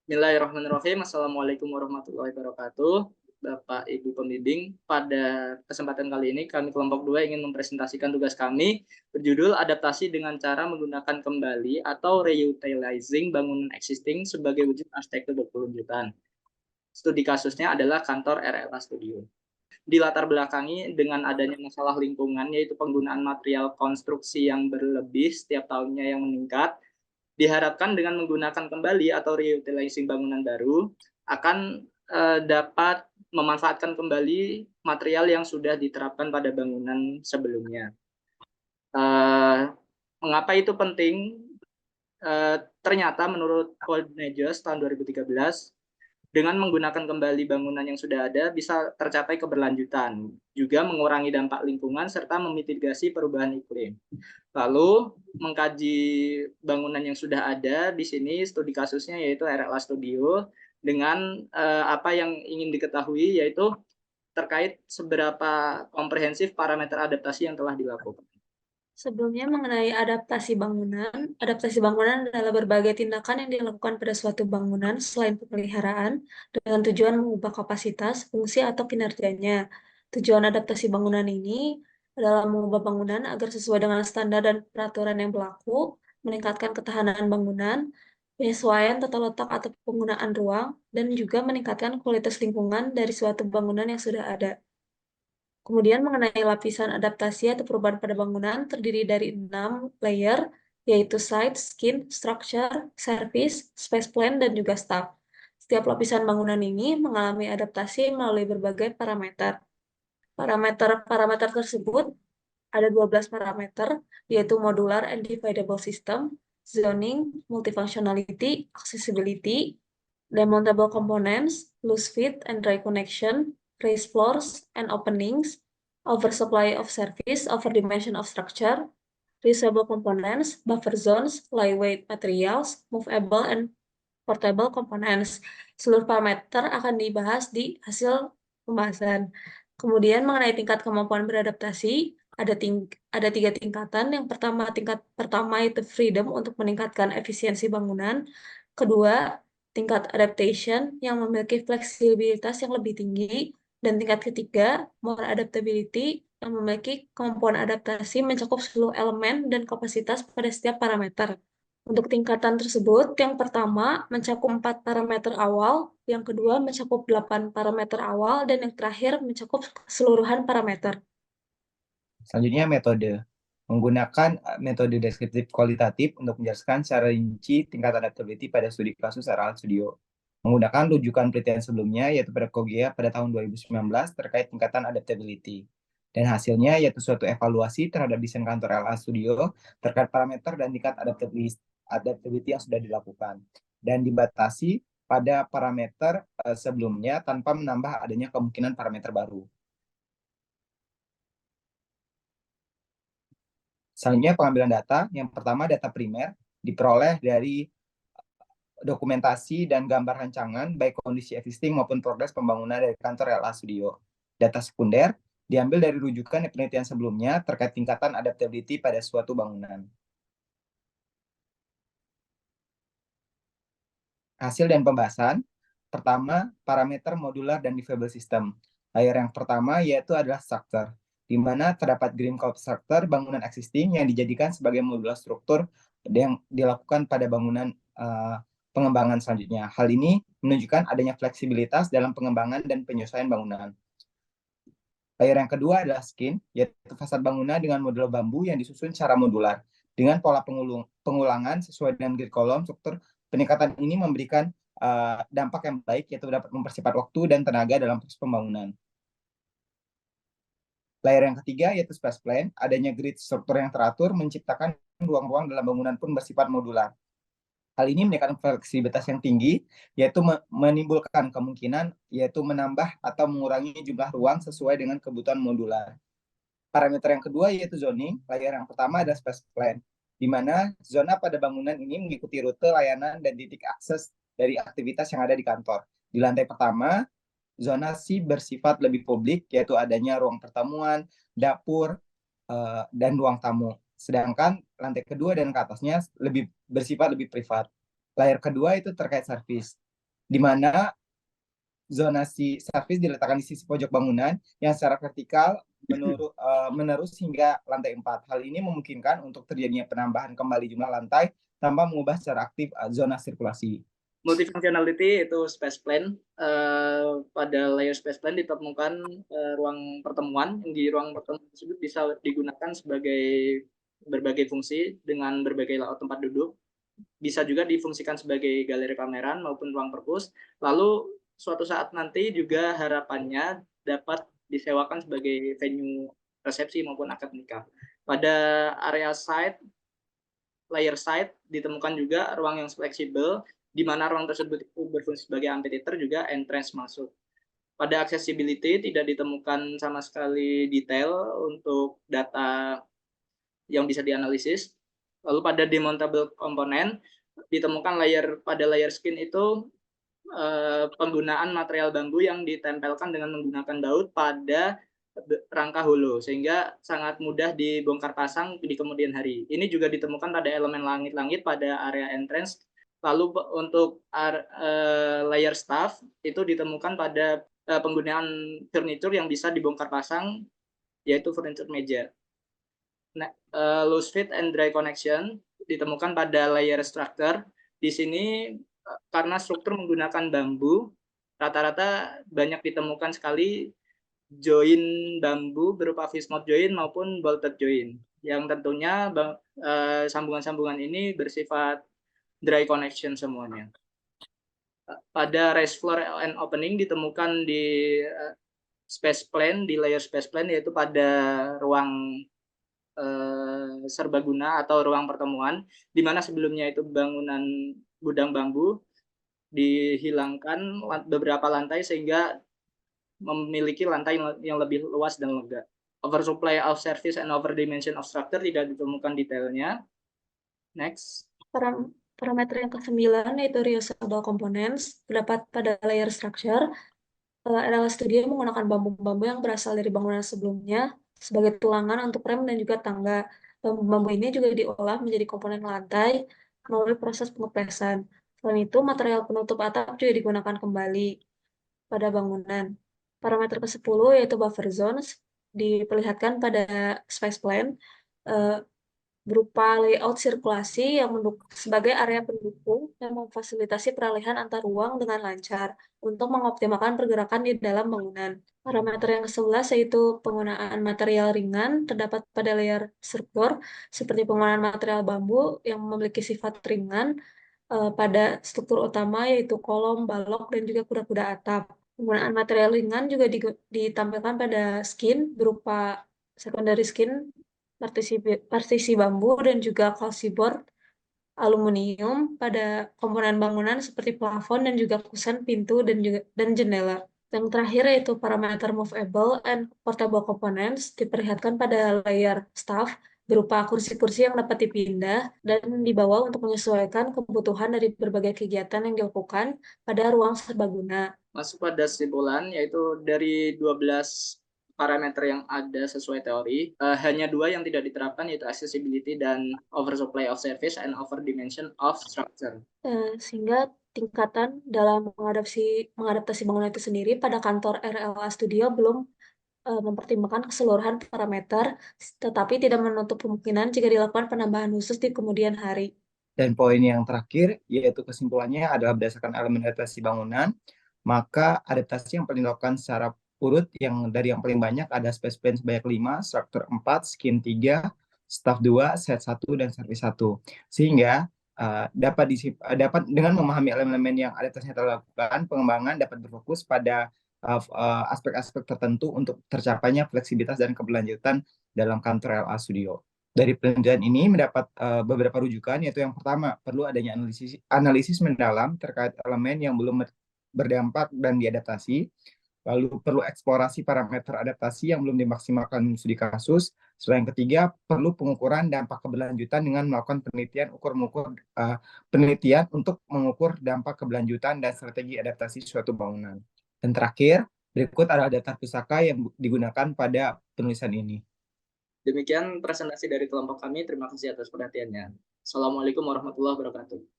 Bismillahirrahmanirrahim. Assalamualaikum warahmatullahi wabarakatuh. Bapak Ibu pembimbing, pada kesempatan kali ini kami kelompok 2 ingin mempresentasikan tugas kami berjudul adaptasi dengan cara menggunakan kembali atau reutilizing bangunan existing sebagai wujud arsitektur berkelanjutan. Studi kasusnya adalah kantor RLA Studio. Dilatar belakangi dengan adanya masalah lingkungan, yaitu penggunaan material konstruksi yang berlebih setiap tahunnya yang meningkat. Diharapkan dengan menggunakan kembali atau reutilizing bangunan baru akan dapat memanfaatkan kembali material yang sudah diterapkan pada bangunan sebelumnya. Mengapa itu penting? Ternyata menurut World Measures tahun 2013, dengan menggunakan kembali bangunan yang sudah ada bisa tercapai keberlanjutan, juga mengurangi dampak lingkungan serta memitigasi perubahan iklim. Lalu mengkaji bangunan yang sudah ada di sini, studi kasusnya yaitu RLA Studio, dengan apa yang ingin diketahui yaitu terkait seberapa komprehensif parameter adaptasi yang telah dilakukan. Sebelumnya mengenai adaptasi bangunan adalah berbagai tindakan yang dilakukan pada suatu bangunan selain pemeliharaan dengan tujuan mengubah kapasitas, fungsi, atau kinerjanya. Tujuan adaptasi bangunan ini adalah mengubah bangunan agar sesuai dengan standar dan peraturan yang berlaku, meningkatkan ketahanan bangunan, penyesuaian tata letak atau penggunaan ruang, dan juga meningkatkan kualitas lingkungan dari suatu bangunan yang sudah ada. Kemudian mengenai lapisan adaptasi atau perubahan pada bangunan terdiri dari 6 layer, yaitu site, skin, structure, service, space plan, dan juga staff. Setiap lapisan bangunan ini mengalami adaptasi melalui berbagai parameter. Parameter tersebut ada 12 parameter, yaitu modular and dividable system, zoning, multifunctionality, accessibility, demountable components, loose fit and dry connection, raised floors and openings, oversupply of service, overdimension of structure, reusable components, buffer zones, lightweight materials, movable and portable components. Seluruh parameter akan dibahas di hasil pembahasan. Kemudian mengenai tingkat kemampuan beradaptasi, ada 3 tingkatan. Yang pertama, tingkat pertama itu freedom untuk meningkatkan efisiensi bangunan. Kedua, tingkat adaptation yang memiliki fleksibilitas yang lebih tinggi. Dan tingkat ketiga, more adaptability yang memiliki kemampuan adaptasi mencakup seluruh elemen dan kapasitas pada setiap parameter. Untuk tingkatan tersebut, yang pertama mencakup 4 parameter awal, yang kedua mencakup 8 parameter awal, dan yang terakhir mencakup keseluruhan parameter. Selanjutnya metode. Menggunakan metode deskriptif kualitatif untuk menjelaskan secara rinci tingkat adaptability pada studi kasus RL Studio. Menggunakan rujukan penelitian sebelumnya, yaitu pada Kogea pada tahun 2019 terkait tingkatan adaptability. Dan hasilnya yaitu suatu evaluasi terhadap desain kantor RL Studio terkait parameter dan tingkat adaptability yang sudah dilakukan. Dan dibatasi pada parameter sebelumnya tanpa menambah adanya kemungkinan parameter baru. Selanjutnya pengambilan data. Yang pertama data primer diperoleh dari dokumentasi dan gambar rancangan baik kondisi existing maupun progres pembangunan dari kantor RLA Studio. Data sekunder diambil dari rujukan penelitian sebelumnya terkait tingkatan adaptability pada suatu bangunan. Hasil dan pembahasan. Pertama, parameter modular dan divisible system. Layer yang pertama yaitu adalah structure, di mana terdapat green code structure bangunan existing yang dijadikan sebagai modular struktur yang dilakukan pada bangunan pengembangan selanjutnya. Hal ini menunjukkan adanya fleksibilitas dalam pengembangan dan penyesuaian bangunan. Layer yang kedua adalah skin, yaitu fasad bangunan dengan model bambu yang disusun secara modular. Dengan pola pengulangan sesuai dengan grid kolom struktur, peningkatan ini memberikan dampak yang baik, yaitu dapat mempercepat waktu dan tenaga dalam proses pembangunan. Layer yang ketiga yaitu space plan, adanya grid struktur yang teratur menciptakan ruang-ruang dalam bangunan pun bersifat modular. Hal ini menekan fleksibilitas yang tinggi, yaitu menimbulkan kemungkinan yaitu menambah atau mengurangi jumlah ruang sesuai dengan kebutuhan modular. Parameter yang kedua yaitu zoning. Layer yang pertama adalah space plan, di mana zona pada bangunan ini mengikuti rute layanan dan titik akses dari aktivitas yang ada di kantor. Di lantai pertama, zonasi bersifat lebih publik, yaitu adanya ruang pertemuan, dapur, dan ruang tamu. Sedangkan lantai kedua dan ke atasnya bersifat lebih privat. Layer kedua itu terkait service. di mana zonasi servis diletakkan di sisi pojok bangunan yang secara vertikal menerus hingga lantai 4. Hal ini memungkinkan untuk terjadinya penambahan kembali jumlah lantai tanpa mengubah secara aktif zona sirkulasi. Multifunctionality itu space plan. Pada layer space plan ditemukan ruang pertemuan. Di ruang pertemuan tersebut bisa digunakan sebagai berbagai fungsi dengan berbagai layout tempat duduk. Bisa juga difungsikan sebagai galeri pameran maupun ruang perpus. Lalu suatu saat nanti juga harapannya dapat disewakan sebagai venue resepsi maupun akad nikah. Pada area site, layer site ditemukan juga ruang yang fleksibel, di mana ruang tersebut berfungsi sebagai amphitheater juga entrance masuk. Pada accessibility tidak ditemukan sama sekali detail untuk data yang bisa dianalisis. Lalu pada demountable component ditemukan pada layer skin itu penggunaan material bambu yang ditempelkan dengan menggunakan baut pada rangka hulu sehingga sangat mudah dibongkar pasang di kemudian hari. Ini juga ditemukan pada elemen langit-langit pada area entrance. Lalu untuk layer staff itu ditemukan pada penggunaan furniture yang bisa dibongkar pasang, yaitu furniture meja. Loose fit and dry connection ditemukan pada layer structure. Di sini karena struktur menggunakan bambu, rata-rata banyak ditemukan sekali join bambu berupa fishmouth join maupun bolted join, yang tentunya sambungan-sambungan ini bersifat dry connection semuanya. Pada raised floor and opening ditemukan di space plane, di layer space plane, yaitu pada ruang serbaguna atau ruang pertemuan, di mana sebelumnya itu bangunan gudang bambu, dihilangkan beberapa lantai sehingga memiliki lantai yang lebih luas dan lega. Oversupply of service and overdimension of structure tidak ditemukan detailnya. Next. Parameter yang ke-9 yaitu reusable components terdapat pada layer structure. RLA Studio menggunakan bambu-bambu yang berasal dari bangunan sebelumnya sebagai tulangan untuk rem dan juga tangga. Bambu-bambu ini juga diolah menjadi komponen lantai melalui proses pengepresan. Selain itu, material penutup atap juga digunakan kembali pada bangunan. Parameter ke-10 yaitu buffer zones diperlihatkan pada space plan berupa layout sirkulasi yang sebagai area pendukung yang memfasilitasi peralihan antar ruang dengan lancar untuk mengoptimalkan pergerakan di dalam bangunan. Parameter yang ke-11 yaitu penggunaan material ringan terdapat pada layer struktur seperti penggunaan material bambu yang memiliki sifat ringan pada struktur utama yaitu kolom, balok, dan juga kuda-kuda atap. Penggunaan material ringan juga ditampilkan pada skin berupa secondary skin, partisi bambu, dan juga calciboard aluminium pada komponen bangunan seperti plafon dan juga kusen pintu dan jendela. Yang terakhir yaitu parameter movable and portable components diperlihatkan pada layer staff berupa kursi-kursi yang dapat dipindah dan dibawa untuk menyesuaikan kebutuhan dari berbagai kegiatan yang dilakukan pada ruang serbaguna. Masuk pada kesimpulan, yaitu dari 12 parameter yang ada sesuai teori, hanya 2 yang tidak diterapkan, yaitu accessibility dan oversupply of service and overdimension of structure. Sehingga tingkatan dalam mengadaptasi bangunan itu sendiri pada kantor RLA Studio belum mempertimbangkan keseluruhan parameter, tetapi tidak menutup kemungkinan jika dilakukan penambahan khusus di kemudian hari. Dan poin yang terakhir, yaitu kesimpulannya adalah berdasarkan elemen adaptasi bangunan, maka adaptasi yang perlu dilakukan secara urut dari yang paling banyak ada space plan sebanyak 5, struktur 4, skin 3, staff 2, set 1, dan service 1. Sehingga dapat dengan memahami elemen-elemen yang adaptasinya telah dilakukan, pengembangan dapat berfokus pada aspek-aspek tertentu untuk tercapainya fleksibilitas dan keberlanjutan dalam kantor RLA Studio. Dari penelitian ini mendapat beberapa rujukan, yaitu yang pertama, perlu adanya analisis mendalam terkait elemen yang belum berdampak dan diadaptasi. Lalu perlu eksplorasi parameter adaptasi yang belum dimaksimalkan studi kasus. Selain ketiga, perlu pengukuran dampak keberlanjutan dengan melakukan penelitian untuk mengukur dampak keberlanjutan dan strategi adaptasi suatu bangunan. Dan terakhir, berikut adalah daftar pusaka yang digunakan pada penulisan ini. Demikian presentasi dari kelompok kami. Terima kasih atas perhatiannya. Assalamualaikum warahmatullahi wabarakatuh.